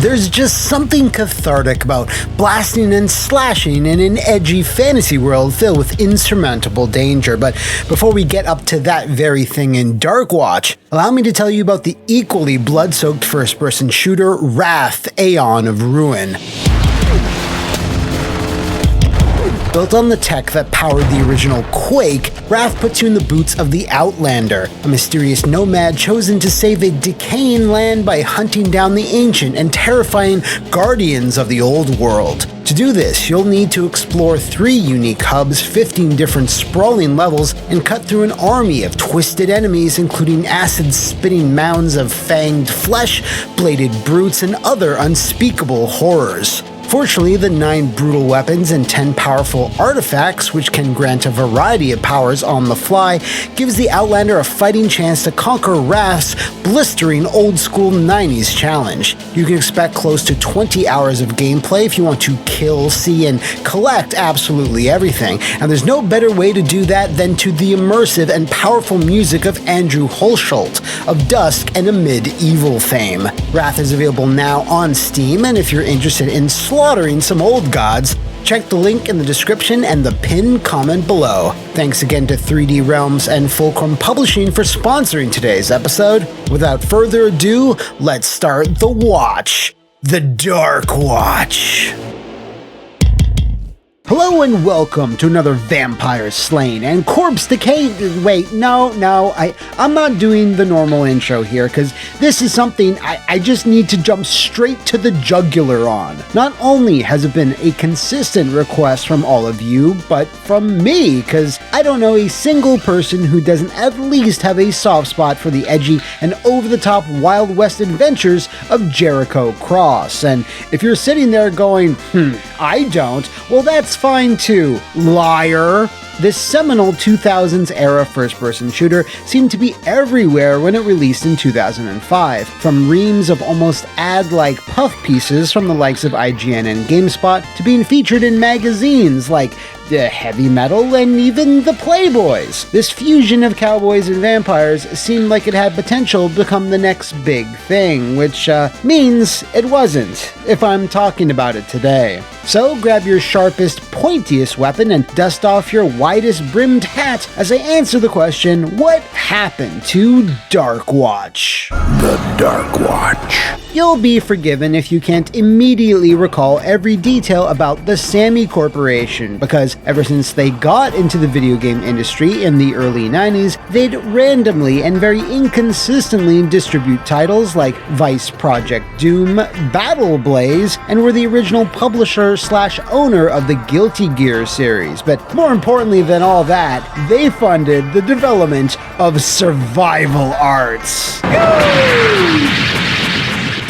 There's just something cathartic about blasting and slashing in an edgy fantasy world filled with insurmountable danger. But before we get up to that very thing in Darkwatch, allow me to tell you about the equally blood-soaked first-person shooter Wrath, Aeon of Ruin. Built on the tech that powered the original Quake, Wrath puts you in the boots of the Outlander, a mysterious nomad chosen to save a decaying land by hunting down the ancient and terrifying guardians of the old world. To do this, you'll need to explore 3 unique hubs, 15 different sprawling levels, and cut through an army of twisted enemies including acid-spitting mounds of fanged flesh, bladed brutes, and other unspeakable horrors. Fortunately, the 9 brutal weapons and 10 powerful artifacts, which can grant a variety of powers on the fly, gives the Outlander a fighting chance to conquer Wrath's blistering old-school 90s challenge. You can expect close to 20 hours of gameplay if you want to kill, see, and collect absolutely everything, and there's no better way to do that than to the immersive and powerful music of Andrew Hulshult of Dusk and Amid Evil fame. Wrath is available now on Steam, and if you're interested in slaughtering some old gods, check the link in the description and the pinned comment below. Thanks again to 3D Realms and Fulcrum Publishing for sponsoring today's episode. Without further ado, let's start the watch. The Darkwatch. Hello and welcome to another Vampire Slain and Corpse Decay. Wait, no, I'm not doing the normal intro here because this is something I just need to jump straight to the jugular on. Not only has it been a consistent request from all of you, but from me, because I don't know a single person who doesn't at least have a soft spot for the edgy and over-the-top Wild West adventures of Jericho Cross. And if you're sitting there going, I don't, well that's fine too, liar. This seminal 2000s era first-person shooter seemed to be everywhere when it released in 2005, from reams of almost ad-like puff pieces from the likes of IGN and GameSpot to being featured in magazines like Heavy Metal and even the Playboys. This fusion of cowboys and vampires seemed like it had potential to become the next big thing, which means it wasn't, if I'm talking about it today. So grab your sharpest, pointiest weapon and dust off your widest brimmed hat as I answer the question, what happened to Darkwatch? The Darkwatch. You'll be forgiven if you can't immediately recall every detail about the Sammy Corporation, because ever since they got into the video game industry in the early 90s, they'd randomly and very inconsistently distribute titles like Vice Project Doom, Battle Blaze, and were the original publisher/owner of the Guilty Gear series. But more importantly than all that, they funded the development of survival arts.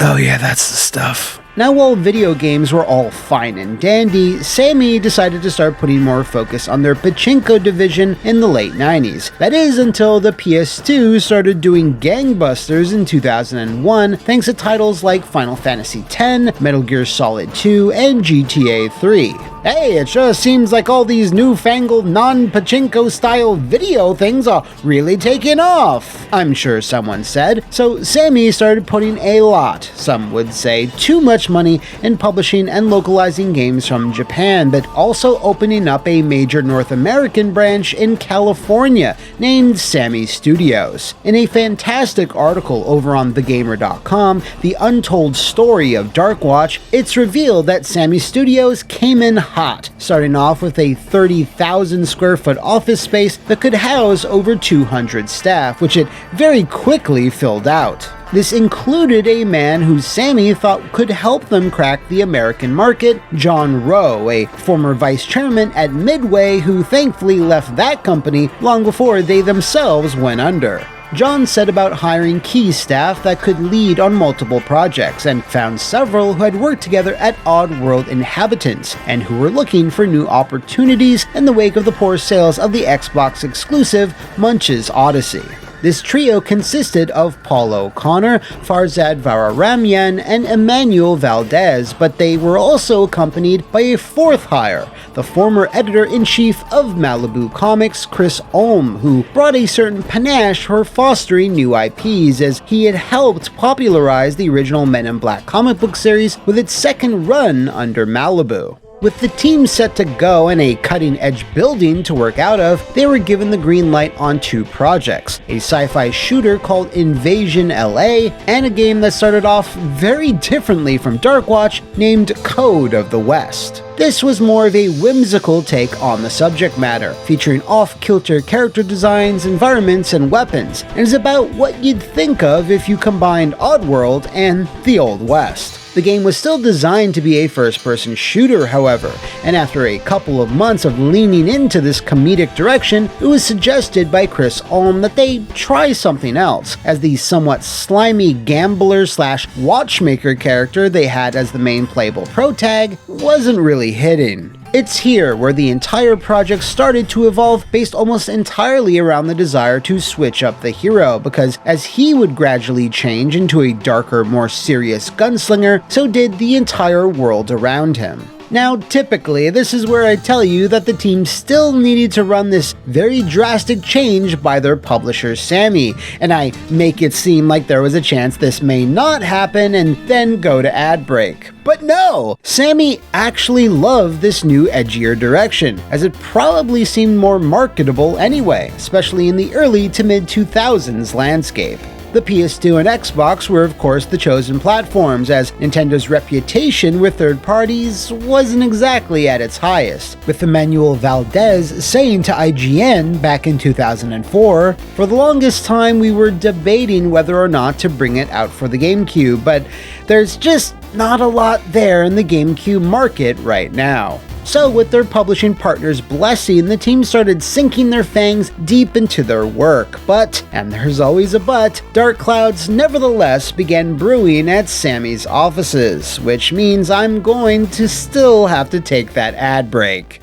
Oh yeah, that's the stuff. Now, while video games were all fine and dandy, Sammy decided to start putting more focus on their pachinko division in the late 90s. That is, until the PS2 started doing gangbusters in 2001, thanks to titles like Final Fantasy X, Metal Gear Solid 2, and GTA 3. Hey, it sure seems like all these newfangled non-pachinko style video things are really taking off, I'm sure someone said. So Sammy started putting a lot, some would say too much money, in publishing and localizing games from Japan, but also opening up a major North American branch in California named Sammy Studios. In a fantastic article over on thegamer.com, The Untold Story of Darkwatch, it's revealed that Sammy Studios came in hot, starting off with a 30,000 square foot office space that could house over 200 staff, which it very quickly filled out. This included a man who Sammy thought could help them crack the American market, John Rowe, a former vice chairman at Midway who thankfully left that company long before they themselves went under. John set about hiring key staff that could lead on multiple projects, and found several who had worked together at Oddworld Inhabitants, and who were looking for new opportunities in the wake of the poor sales of the Xbox exclusive Munch's Odyssey. This trio consisted of Paul O'Connor, Farzad Vararamyan, and Emmanuel Valdez, but they were also accompanied by a fourth hire, the former editor-in-chief of Malibu Comics, Chris Ulm, who brought a certain panache for fostering new IPs, as he had helped popularize the original Men in Black comic book series with its second run under Malibu. With the team set to go and a cutting-edge building to work out of, they were given the green light on two projects, a sci-fi shooter called Invasion LA, and a game that started off very differently from Darkwatch named Code of the West. This was more of a whimsical take on the subject matter, featuring off-kilter character designs, environments, and weapons, and is about what you'd think of if you combined Oddworld and the Old West. The game was still designed to be a first-person shooter, however, and after a couple of months of leaning into this comedic direction, it was suggested by Chris Ulm that they try something else, as the somewhat slimy gambler/watchmaker character they had as the main playable protag wasn't really hitting. It's here where the entire project started to evolve based almost entirely around the desire to switch up the hero, because as he would gradually change into a darker, more serious gunslinger, so did the entire world around him. Now, typically, this is where I tell you that the team still needed to run this very drastic change by their publisher Sammy, and I make it seem like there was a chance this may not happen and then go to ad break. But no! Sammy actually loved this new edgier direction, as it probably seemed more marketable anyway, especially in the early to mid-2000s landscape. The PS2 and Xbox were of course the chosen platforms, as Nintendo's reputation with third parties wasn't exactly at its highest, with Emmanuel Valdez saying to IGN back in 2004, "For the longest time we were debating whether or not to bring it out for the GameCube, but there's just not a lot there in the GameCube market right now." So with their publishing partner's blessing, the team started sinking their fangs deep into their work. But, and there's always a but, dark clouds nevertheless began brewing at Sammy's offices, which means I'm going to still have to take that ad break.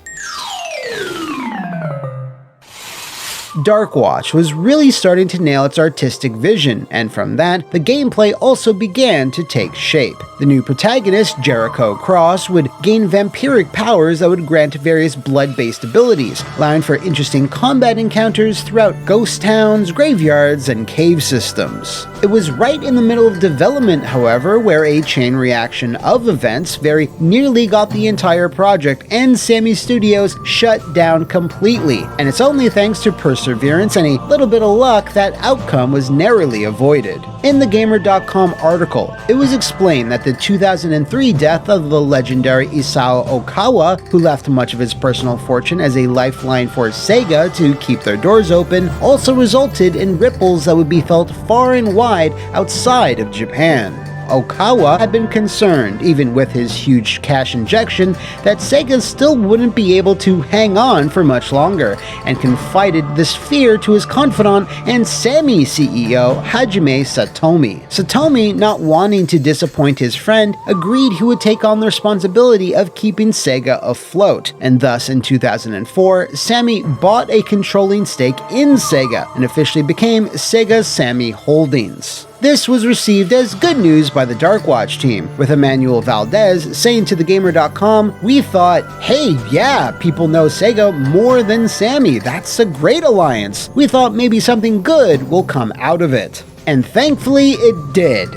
Darkwatch was really starting to nail its artistic vision, and from that, the gameplay also began to take shape. The new protagonist, Jericho Cross, would gain vampiric powers that would grant various blood-based abilities, allowing for interesting combat encounters throughout ghost towns, graveyards, and cave systems. It was right in the middle of development, however, where a chain reaction of events very nearly got the entire project and Sammy Studios shut down completely, and it's only thanks to perseverance and a little bit of luck that outcome was narrowly avoided. In the Gamer.com article, it was explained that the 2003 death of the legendary Isao Okawa, who left much of his personal fortune as a lifeline for Sega to keep their doors open, also resulted in ripples that would be felt far and wide outside of Japan. Okawa had been concerned, even with his huge cash injection, that Sega still wouldn't be able to hang on for much longer, and confided this fear to his confidant and Sammy CEO Hajime Satomi. Satomi, not wanting to disappoint his friend, agreed he would take on the responsibility of keeping Sega afloat, and thus in 2004, Sammy bought a controlling stake in Sega, and officially became Sega Sammy Holdings. This was received as good news by the Darkwatch team, with Emmanuel Valdez saying to thegamer.com, "We thought, hey, yeah, people know Sega more than Sammy. That's a great alliance. We thought maybe something good will come out of it." And thankfully it did.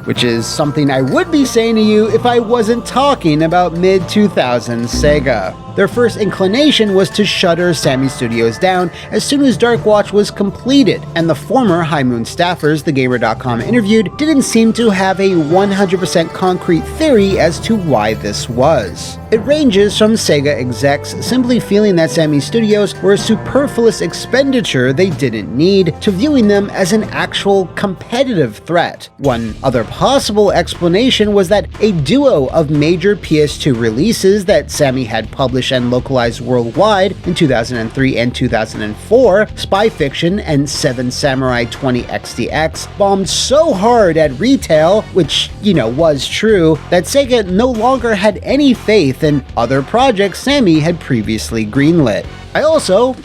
Which is something I would be saying to you if I wasn't talking about mid-2000s Sega. Their first inclination was to shutter Sammy Studios down as soon as Darkwatch was completed, and the former High Moon staffers thegamer.com interviewed didn't seem to have a 100% concrete theory as to why this was. It ranges from Sega execs simply feeling that Sammy Studios were a superfluous expenditure they didn't need, to viewing them as an actual competitive threat. One other possible explanation was that a duo of major PS2 releases that Sammy had published and localized worldwide in 2003 and 2004, Spy Fiction and 7 Samurai 20 XDX, bombed so hard at retail, which, was true, that Sega no longer had any faith in other projects Sammy had previously greenlit. I also,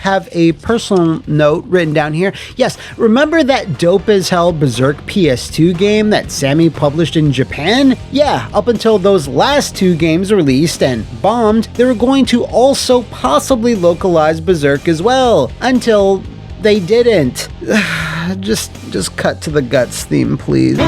have a personal note written down here. Yes, remember that dope as hell Berserk PS2 game that Sammy published in Japan? Yeah, up until those last two games released and bombed, they were going to also possibly localize Berserk as well, until they didn't. Just cut to the guts theme, please.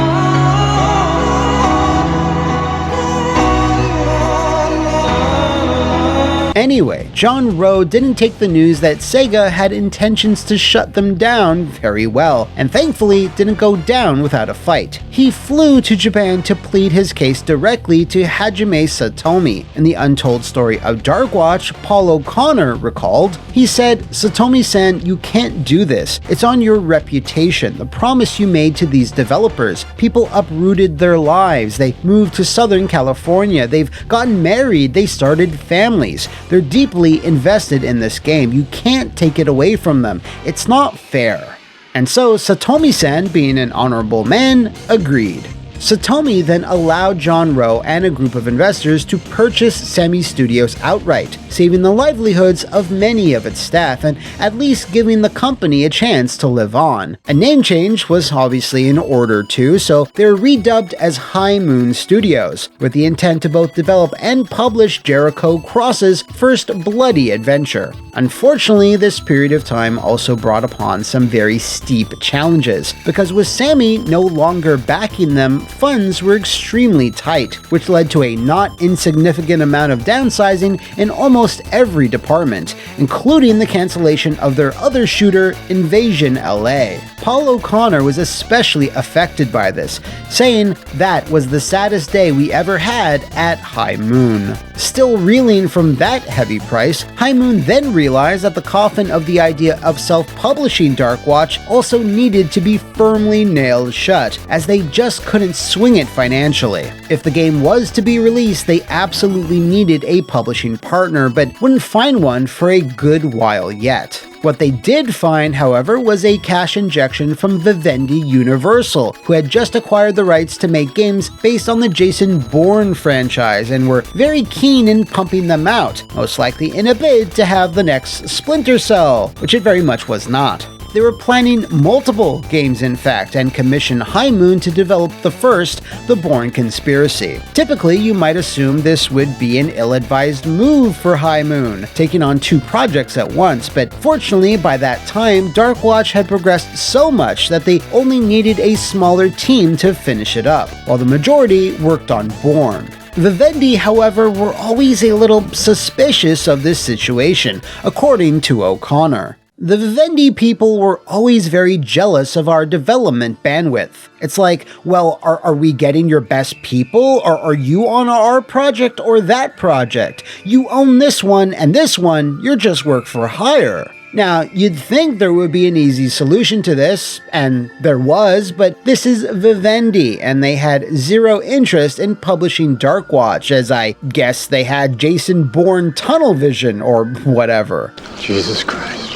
Anyway, John Rowe didn't take the news that Sega had intentions to shut them down very well, and thankfully didn't go down without a fight. He flew to Japan to plead his case directly to Hajime Satomi. In the untold story of Darkwatch, Paul O'Connor recalled, he said, "Satomi-san, you can't do this. It's on your reputation, the promise you made to these developers. People uprooted their lives, they moved to Southern California, they've gotten married, they started families. They're deeply invested in this game. You can't take it away from them. It's not fair." And so Satomi-san, being an honorable man, agreed. Satomi then allowed John Rowe and a group of investors to purchase Sammy Studios outright, saving the livelihoods of many of its staff and at least giving the company a chance to live on. A name change was obviously in order too, so they were redubbed as High Moon Studios, with the intent to both develop and publish Jericho Cross's first bloody adventure. Unfortunately, this period of time also brought upon some very steep challenges, because with Sammy no longer backing them, funds were extremely tight, which led to a not insignificant amount of downsizing in almost every department, including the cancellation of their other shooter, Invasion LA. Paul O'Connor was especially affected by this, saying that was the saddest day we ever had at High Moon. Still reeling from that heavy price, High Moon then realized that the coffin of the idea of self-publishing Darkwatch also needed to be firmly nailed shut, as they just couldn't swing it financially. If the game was to be released, they absolutely needed a publishing partner, but wouldn't find one for a good while yet. What they did find, however, was a cash injection from Vivendi Universal, who had just acquired the rights to make games based on the Jason Bourne franchise and were very keen in pumping them out, most likely in a bid to have the next Splinter Cell, which it very much was not. They were planning multiple games, in fact, and commissioned High Moon to develop the first, The Bourne Conspiracy. Typically, you might assume this would be an ill-advised move for High Moon, taking on two projects at once, but fortunately, by that time, Darkwatch had progressed so much that they only needed a smaller team to finish it up, while the majority worked on Bourne. Vivendi, however, were always a little suspicious of this situation, according to O'Connor. The Vivendi people were always very jealous of our development bandwidth. It's like, well, are we getting your best people? Or are you on our project or that project? You own this one and this one, you're just work for hire. Now, you'd think there would be an easy solution to this, and there was, but this is Vivendi, and they had zero interest in publishing Darkwatch, as I guess they had Jason Bourne tunnel vision or whatever. Jesus Christ.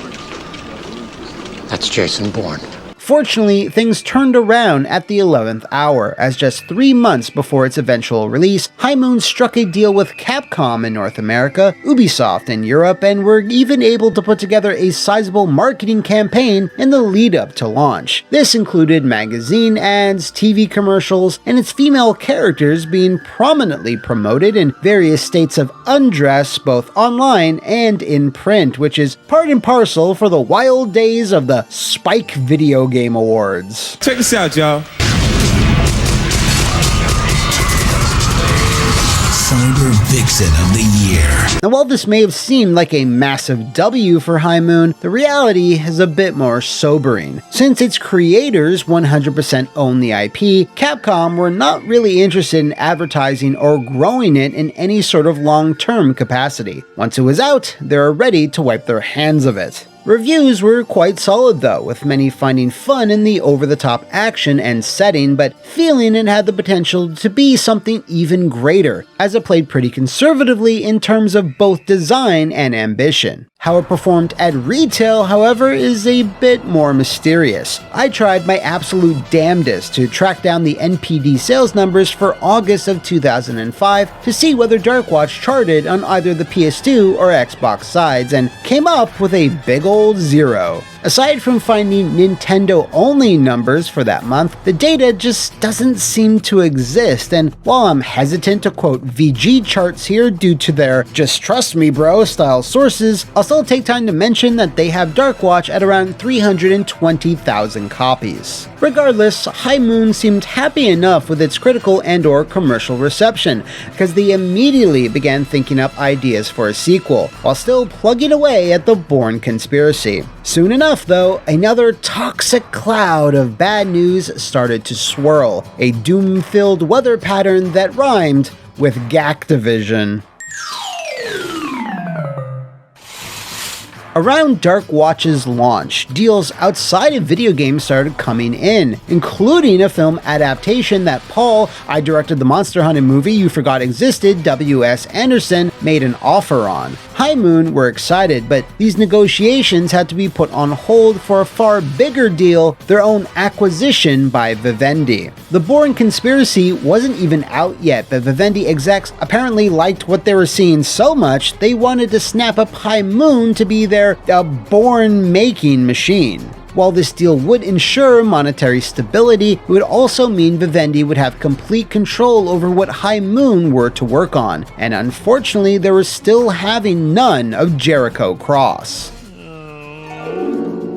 That's Jason Bourne. Fortunately, things turned around at the 11th hour, as just 3 months before its eventual release, High Moon struck a deal with Capcom in North America, Ubisoft in Europe, and were even able to put together a sizable marketing campaign in the lead-up to launch. This included magazine ads, TV commercials, and its female characters being prominently promoted in various states of undress, both online and in print, which is part and parcel for the wild days of the Spike Video Game Awards. Check this out, y'all. Cyber Vixen of the Year. Now, while this may have seemed like a massive W for High Moon, the reality is a bit more sobering. Since its creators 100% own the IP, Capcom were not really interested in advertising or growing it in any sort of long-term capacity. Once it was out, they were ready to wipe their hands of it. Reviews were quite solid though, with many finding fun in the over-the-top action and setting, but feeling it had the potential to be something even greater, as it played pretty conservatively in terms of both design and ambition. How it performed at retail, however, is a bit more mysterious. I tried my absolute damnedest to track down the NPD sales numbers for August of 2005 to see whether Darkwatch charted on either the PS2 or Xbox sides, and came up with a big old 0. Aside from finding Nintendo-only numbers for that month, the data just doesn't seem to exist, and while I'm hesitant to quote VG charts here due to their "just trust me bro" style sources, I'll still take time to mention that they have Darkwatch at around 320,000 copies. Regardless, High Moon seemed happy enough with its critical and/or commercial reception, because they immediately began thinking up ideas for a sequel, while still plugging away at the Bourne conspiracy. Soon enough, though, another toxic cloud of bad news started to swirl, a doom-filled weather pattern that rhymed with Activision. Around Darkwatch's launch, deals outside of video games started coming in, including a film adaptation that Paul, I directed the Monster Hunter movie you forgot existed, W.S. Anderson, made an offer on. High Moon were excited, but these negotiations had to be put on hold for a far bigger deal, their own acquisition by Vivendi. The Bourne conspiracy wasn't even out yet, but Vivendi execs apparently liked what they were seeing so much they wanted to snap up High Moon to be their Bourne-making machine. While this deal would ensure monetary stability, it would also mean Vivendi would have complete control over what High Moon were to work on, and unfortunately they were still having none of Jericho Cross.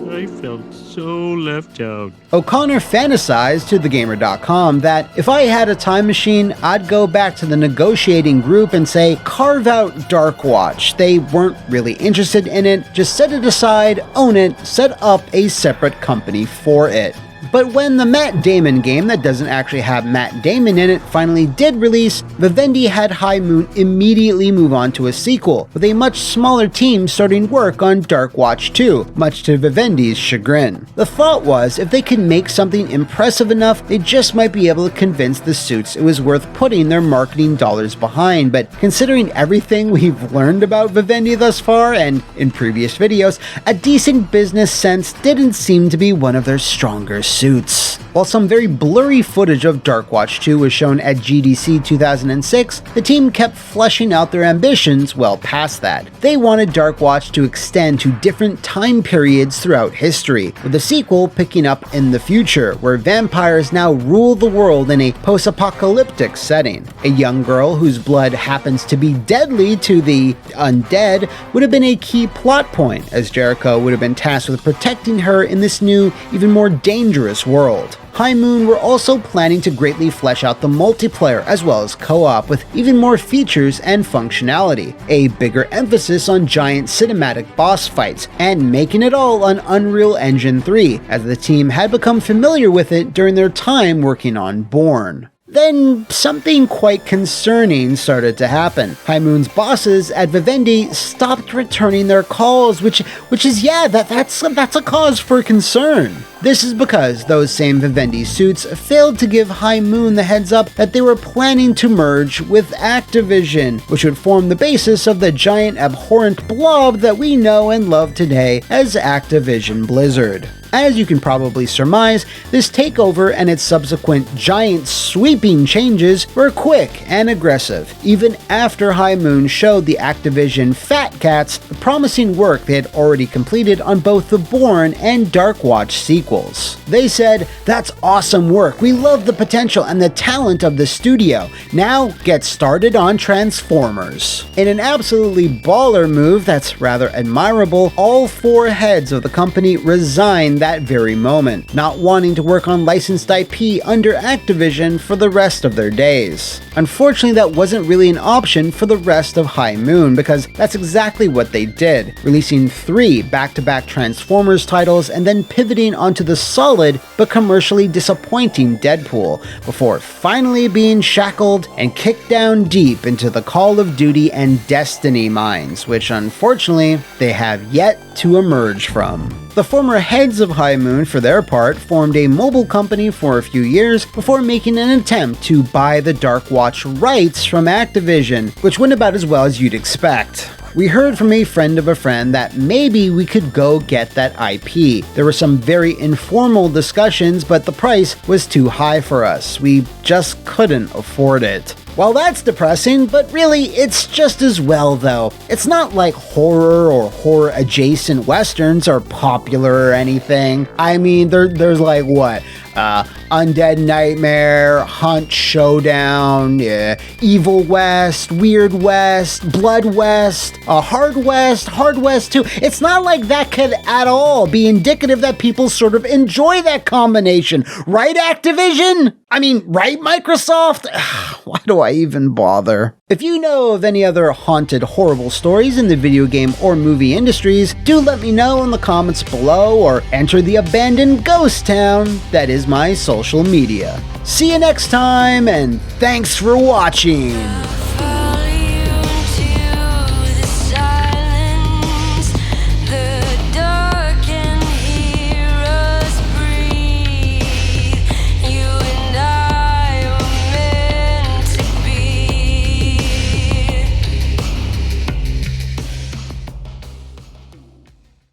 I felt so left out. O'Connor fantasized to TheGamer.com that if I had a time machine, I'd go back to the negotiating group and say, carve out Darkwatch. They weren't really interested in it, just set it aside, own it, set up a separate company for it. But when the Matt Damon game that doesn't actually have Matt Damon in it finally did release, Vivendi had High Moon immediately move on to a sequel, with a much smaller team starting work on Darkwatch 2, much to Vivendi's chagrin. The thought was, if they could make something impressive enough, they just might be able to convince the suits it was worth putting their marketing dollars behind, but considering everything we've learned about Vivendi thus far, and in previous videos, a decent business sense didn't seem to be one of their stronger suits. While some very blurry footage of Darkwatch 2 was shown at GDC 2006, the team kept fleshing out their ambitions well past that. They wanted Darkwatch to extend to different time periods throughout history, with the sequel picking up in the future, where vampires now rule the world in a post-apocalyptic setting. A young girl whose blood happens to be deadly to the undead would have been a key plot point, as Jericho would have been tasked with protecting her in this new, even more dangerous world. High Moon were also planning to greatly flesh out the multiplayer as well as co-op with even more features and functionality, a bigger emphasis on giant cinematic boss fights, and making it all on Unreal Engine 3, as the team had become familiar with it during their time working on Bourne. Then something quite concerning started to happen. High Moon's bosses at Vivendi stopped returning their calls, which is that's a cause for concern. This is because those same Vivendi suits failed to give High Moon the heads up that they were planning to merge with Activision, which would form the basis of the giant abhorrent blob that we know and love today as Activision Blizzard. As you can probably surmise, this takeover and its subsequent giant sweeping changes were quick and aggressive, even after High Moon showed the Activision Fat Cats the promising work they had already completed on both the Bourne and Darkwatch sequels. They said, "That's awesome work, we love the potential and the talent of the studio, now get started on Transformers." In an absolutely baller move that's rather admirable, all four heads of the company resigned that very moment, not wanting to work on licensed IP under Activision for the rest of their days. Unfortunately, that wasn't really an option for the rest of High Moon, because that's exactly what they did, releasing 3 back-to-back Transformers titles and then pivoting onto the solid but commercially disappointing Deadpool, before finally being shackled and kicked down deep into the Call of Duty and Destiny mines, which unfortunately they have yet to emerge from. The former heads of High Moon, for their part, formed a mobile company for a few years before making an attempt to buy the Darkwatch rights from Activision, which went about as well as you'd expect. we heard from a friend of a friend that maybe we could go get that IP. There were some very informal discussions, but the price was too high for us. We just couldn't afford it. Well, that's depressing, but really, it's just as well though. It's not like horror or horror-adjacent westerns are popular or anything. I mean, there's like what? Undead Nightmare, Hunt Showdown, Evil West, Weird West, Blood West, Hard West 2. It's not like that could at all be indicative that people sort of enjoy that combination. Right, Activision? I mean, right, Microsoft? Why do I even bother? If you know of any other haunted, horrible stories in the video game or movie industries, do let me know in the comments below or enter the abandoned ghost town that is my social media. See you next time, and thanks for watching!